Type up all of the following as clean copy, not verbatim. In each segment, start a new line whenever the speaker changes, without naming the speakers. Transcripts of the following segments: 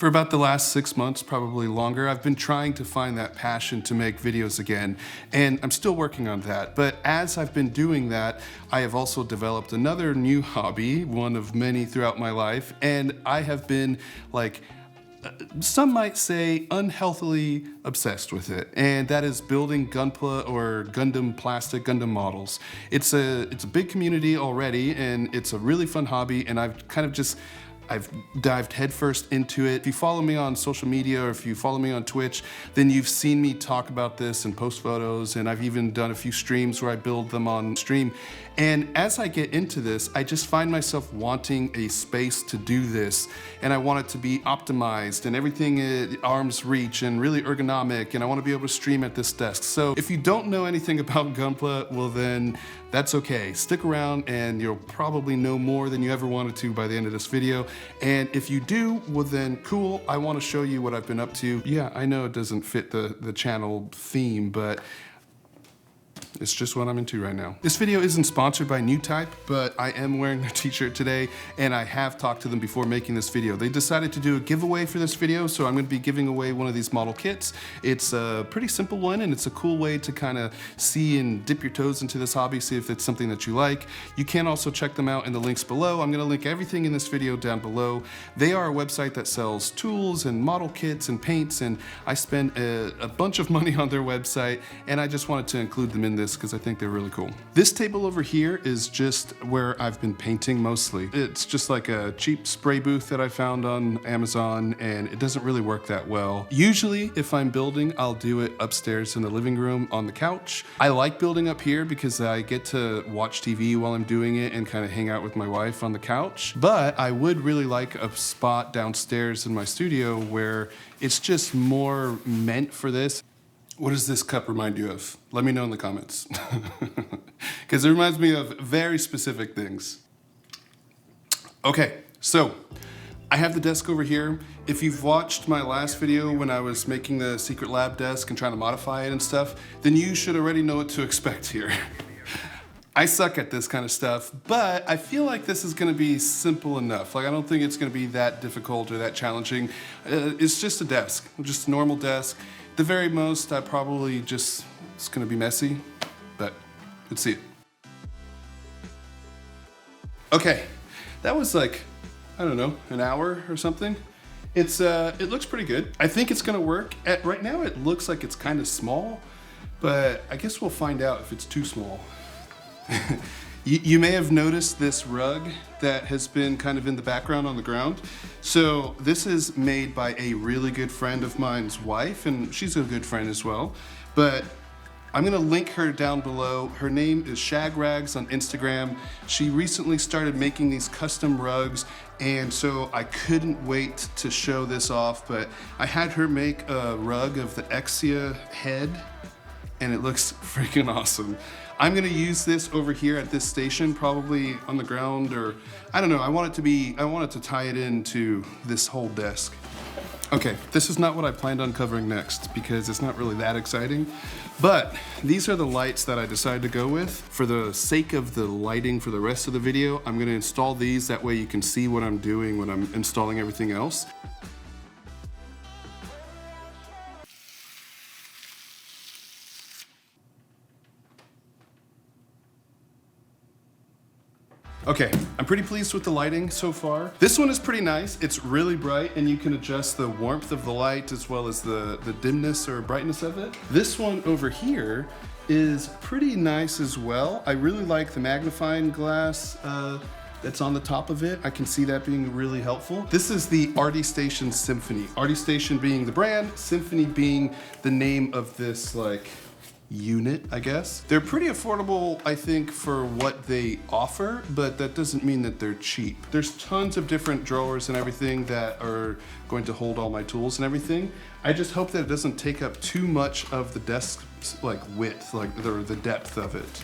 For about the last 6 months, probably longer, I've been trying to find that passion to make videos again, and I'm still working on that. But as I've been doing that, I have also developed another new hobby, one of many throughout my life, and I have been like, some might say unhealthily obsessed with it, and that is building Gunpla or plastic Gundam models. It's a big community already, and it's a really fun hobby, and I've dived headfirst into it. If you follow me on social media or if you follow me on Twitch, then you've seen me talk about this and post photos, and I've even done a few streams where I build them on stream. And as I get into this, I just find myself wanting a space to do this, and I want it to be optimized and everything at arm's reach and really ergonomic, and I want to be able to stream at this desk. So if you don't know anything about Gunpla, well then that's okay. Stick around and you'll probably know more than you ever wanted to by the end of this video. And if you do, well then cool, I want to show you what I've been up to. Yeah, I know it doesn't fit the channel theme, but it's just what I'm into right now. This video isn't sponsored by New Type, but I am wearing their t-shirt today, and I have talked to them before making this video. They decided to do a giveaway for this video, so I'm gonna be giving away one of these model kits. It's a pretty simple one, and it's a cool way to kind of see and dip your toes into this hobby, see if it's something that you like. You can also check them out in the links below. I'm gonna link everything in this video down below. They are a website that sells tools and model kits and paints, and I spend a bunch of money on their website, and I just wanted to include them in this because I think they're really cool. This table over here is just where I've been painting mostly. It's just like a cheap spray booth that I found on Amazon, and it doesn't really work that well. Usually, if I'm building, I'll do it upstairs in the living room on the couch. I like building up here because I get to watch TV while I'm doing it and kind of hang out with my wife on the couch. But I would really like a spot downstairs in my studio where it's just more meant for this. What does this cup remind you of? Let me know in the comments. Because it reminds me of very specific things. Okay, so I have the desk over here. If you've watched my last video when I was making the secret lab desk and trying to modify it and stuff, then you should already know what to expect here. I suck at this kind of stuff, but I feel like this is gonna be simple enough. Like, I don't think it's gonna be that difficult or that challenging. It's just a desk, just a normal desk. The very most, it's gonna be messy, but let's see it. Okay, that was like, I don't know, an hour or something. It looks pretty good. I think it's gonna work. Right now it looks like it's kind of small, but I guess we'll find out if it's too small. You may have noticed this rug that has been kind of in the background on the ground. So this is made by a really good friend of mine's wife, and she's a good friend as well. But I'm gonna link her down below. Her name is Shagrags on Instagram. She recently started making these custom rugs, and so I couldn't wait to show this off, but I had her make a rug of the Exia head, and it looks freaking awesome. I'm gonna use this over here at this station, probably on the ground, or I don't know. I want it to tie it into this whole desk. Okay, this is not what I planned on covering next because it's not really that exciting, but these are the lights that I decided to go with. For the sake of the lighting for the rest of the video, I'm gonna install these. That way you can see what I'm doing when I'm installing everything else. Okay, I'm pretty pleased with the lighting so far. This one is pretty nice. It's really bright, and you can adjust the warmth of the light as well as the dimness or brightness of it. This one over here is pretty nice as well. I really like the magnifying glass that's on the top of it. I can see that being really helpful. This is the ArtStation Symphony. ArtStation being the brand, Symphony being the name of this like unit, I guess. They're pretty affordable, I think, for what they offer, but that doesn't mean that they're cheap. There's tons of different drawers and everything that are going to hold all my tools and everything. I just hope that it doesn't take up too much of the desk like width, like the depth of it.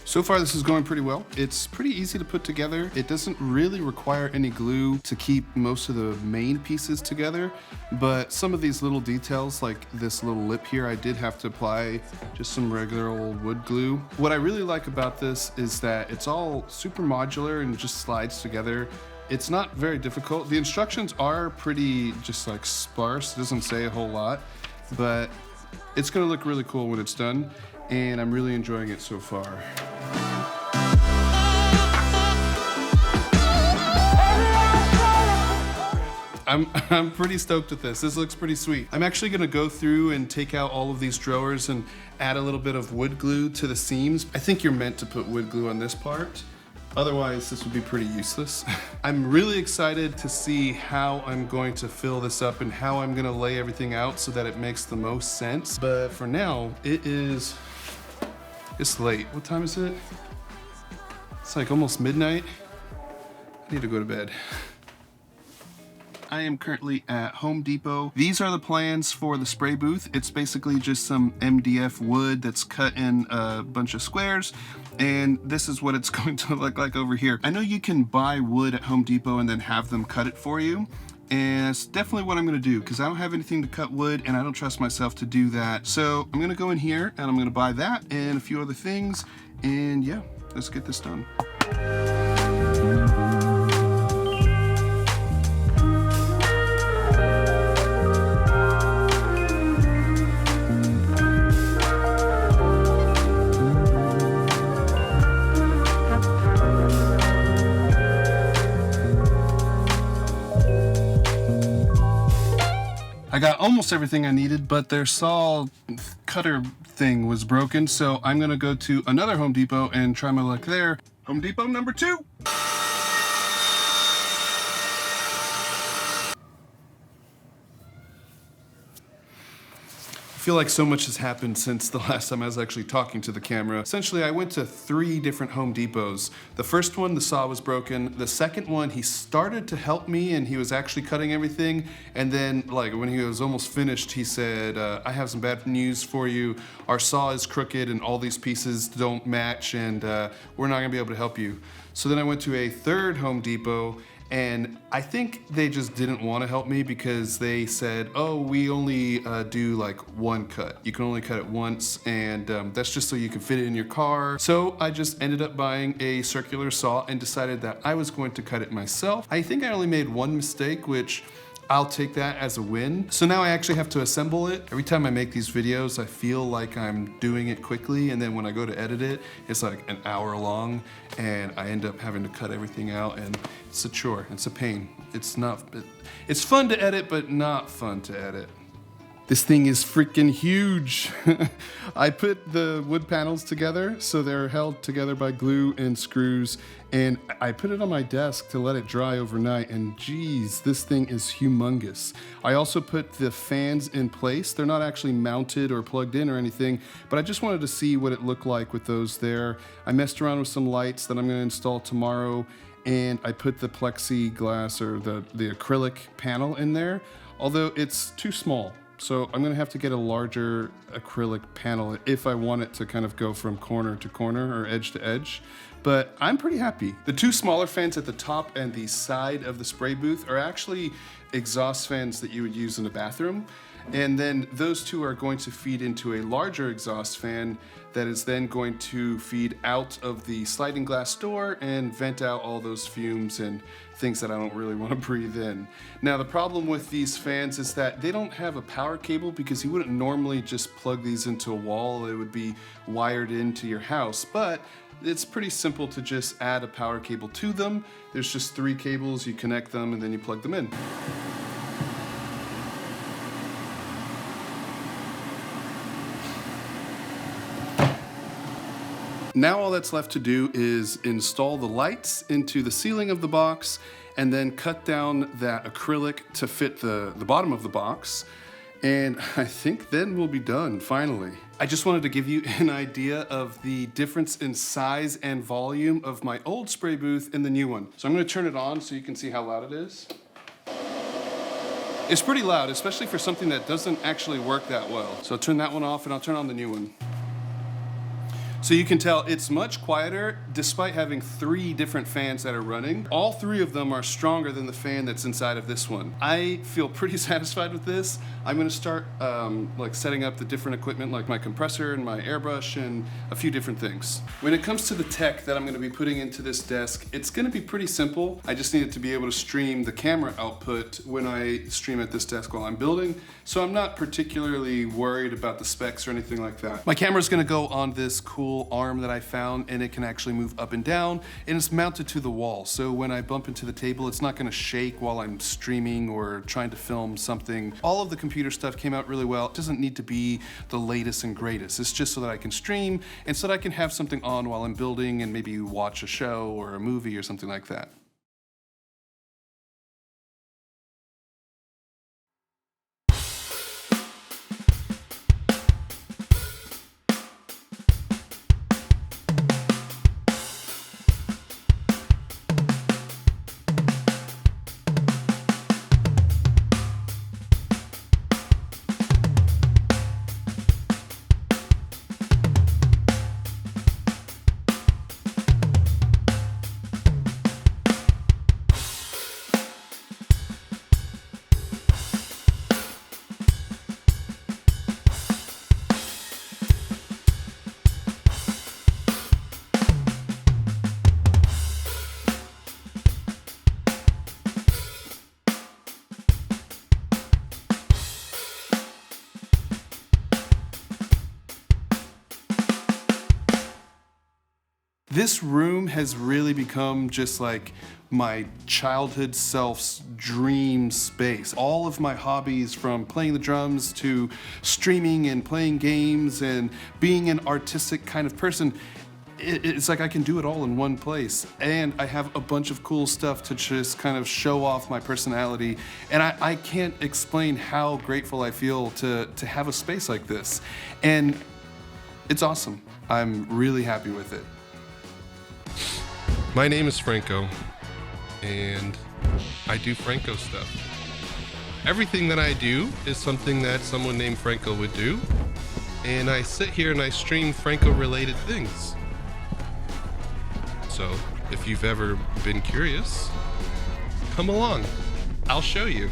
So far this is going pretty well. It's pretty easy to put together. It doesn't really require any glue to keep most of the main pieces together, but some of these little details like this little lip here, I did have to apply just some regular old wood glue. What I really like about this is that it's all super modular and just slides together It's not very difficult. The instructions are pretty just like sparse. It doesn't say a whole lot, but it's gonna look really cool when it's done, and I'm really enjoying it so far. I'm pretty stoked with this. This looks pretty sweet. I'm actually gonna go through and take out all of these drawers and add a little bit of wood glue to the seams. I think you're meant to put wood glue on this part. Otherwise, this would be pretty useless. I'm really excited to see how I'm going to fill this up and how I'm gonna lay everything out so that it makes the most sense. But for now, it's late. What time is it? It's like almost midnight. I need to go to bed. I am currently at Home Depot. These are the plans for the spray booth. It's basically just some MDF wood that's cut in a bunch of squares, and this is what it's going to look like over here. I know you can buy wood at Home Depot and then have them cut it for you, and it's definitely what I'm gonna do because I don't have anything to cut wood and I don't trust myself to do that. So I'm gonna go in here and I'm gonna buy that and a few other things, and yeah, let's get this done. I got almost everything I needed, but their saw cutter thing was broken, so I'm gonna go to another Home Depot and try my luck there. Home Depot number 2. I feel like so much has happened since the last time I was actually talking to the camera. Essentially, I went to 3 different Home Depots. The first one, the saw was broken. The second one, he started to help me and he was actually cutting everything. And then, like, when he was almost finished, he said, I have some bad news for you. Our saw is crooked and all these pieces don't match, and we're not gonna be able to help you. So then I went to a third Home Depot, and I think they just didn't want to help me because they said, oh, we only do like 1 cut. You can only cut it once, and that's just so you can fit it in your car. So I just ended up buying a circular saw and decided that I was going to cut it myself. I think I only made 1 mistake, which I'll take that as a win. So now I actually have to assemble it. Every time I make these videos, I feel like I'm doing it quickly, and then when I go to edit it, it's like an hour long, and I end up having to cut everything out, and it's a chore, it's a pain. It's fun to edit, but not fun to edit. This thing is freaking huge. I put the wood panels together, so they're held together by glue and screws, and I put it on my desk to let it dry overnight, and geez, this thing is humongous. I also put the fans in place. They're not actually mounted or plugged in or anything, but I just wanted to see what it looked like with those there. I messed around with some lights that I'm gonna install tomorrow, and I put the plexiglass or the acrylic panel in there, although it's too small. So I'm gonna have to get a larger acrylic panel if I want it to kind of go from corner to corner or edge to edge. But I'm pretty happy. The 2 smaller fans at the top and the side of the spray booth are actually exhaust fans that you would use in a bathroom. And then those 2 are going to feed into a larger exhaust fan that is then going to feed out of the sliding glass door and vent out all those fumes and things that I don't really want to breathe in. Now, the problem with these fans is that they don't have a power cable because you wouldn't normally just plug these into a wall. It would be wired into your house, but it's pretty simple to just add a power cable to them. There's just 3 cables, you connect them, and then you plug them in. Now all that's left to do is install the lights into the ceiling of the box and then cut down that acrylic to fit the bottom of the box. And I think then we'll be done, finally. I just wanted to give you an idea of the difference in size and volume of my old spray booth and the new one. So I'm gonna turn it on so you can see how loud it is. It's pretty loud, especially for something that doesn't actually work that well. So I'll turn that one off and I'll turn on the new one. So you can tell it's much quieter despite having 3 different fans that are running. All 3 of them are stronger than the fan that's inside of this one. I feel pretty satisfied with this. I'm gonna start like setting up the different equipment like my compressor and my airbrush and a few different things. When it comes to the tech that I'm gonna be putting into this desk, it's gonna be pretty simple. I just needed to be able to stream the camera output when I stream at this desk while I'm building, so I'm not particularly worried about the specs or anything like that. My camera's gonna go on this cool arm that I found, and it can actually move up and down, and it's mounted to the wall, so when I bump into the table it's not going to shake while I'm streaming or trying to film something. All of the computer stuff came out really well. It doesn't need to be the latest and greatest. It's just so that I can stream and so that I can have something on while I'm building and maybe watch a show or a movie or something like that. This room has really become just like my childhood self's dream space. All of my hobbies, from playing the drums to streaming and playing games and being an artistic kind of person, it's like I can do it all in one place. And I have a bunch of cool stuff to just kind of show off my personality. And I can't explain how grateful I feel to have a space like this. And it's awesome. I'm really happy with it. My name is Franco, and I do Franco stuff. Everything that I do is something that someone named Franco would do, and I sit here and I stream Franco-related things. So, if you've ever been curious, come along. I'll show you.